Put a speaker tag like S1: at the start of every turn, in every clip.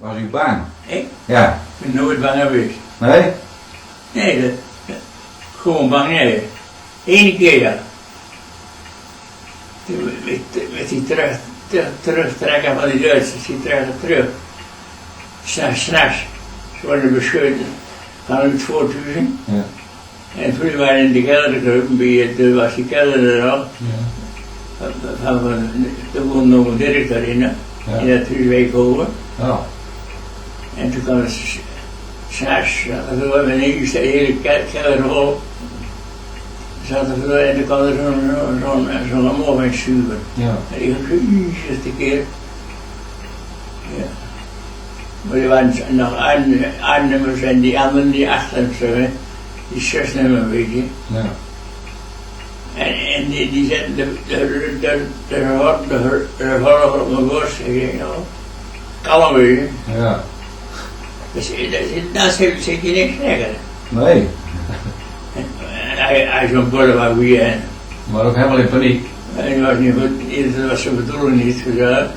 S1: Was u bang?
S2: Ik
S1: Ja.
S2: ben nooit bang geweest.
S1: Nee?
S2: Nee, gewoon bang, nee. Eén keer ja. Toen werd hij terugtrekken van die Duitsers, die trekken terug. S'nachts. Ze worden beschoten vanuit het voorthuizen.
S1: Ja.
S2: En toen waren in de kelder gekropen, toen was die kelder er al.
S1: Ja.
S2: Toen woonde nog een directeur in, in dat huis Wijkhoven.
S1: Oh.
S2: En toen kwam het s'nachts, toen was mijn de hele kelder vol. En toen kwam er zo'n morgen sturen.
S1: Ja.
S2: En ik dacht, jezus, de keer. Ja. Maar er waren nog aannummers en die anderen die achter hem stonden, die 6 nummer, weet je.
S1: Ja.
S2: En die zetten de revolver op mijn borst. Ik denk, nou, kalm weet je.
S1: Ja.
S2: Dus daar zit je niks zeggen.
S1: Nee.
S2: Hij zo'n borden van wie en.
S1: Maar ook helemaal in paniek.
S2: En die was niet goed, dat was zijn bedoeling niet gezegd.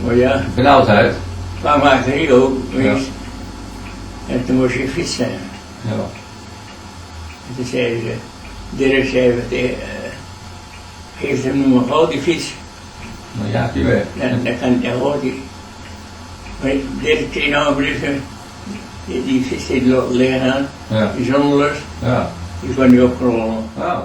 S2: Maar ja,
S1: Benauwdheid.
S2: maar maakte hij ook, weet je.
S1: Ja.
S2: En toen moest je fietsen.
S1: Ja.
S2: En toen zei ze, Dirk zei geef hem nu maar gauw die fiets.
S1: Dan jaagt hij weg.
S2: Dan kan hij gauw die. Maar Dirk kreeg nou een brief, die fiets die liggen aan,
S1: Ja.
S2: die zonneloos,
S1: Ja.
S2: die kon niet opgerollen.
S1: Oh.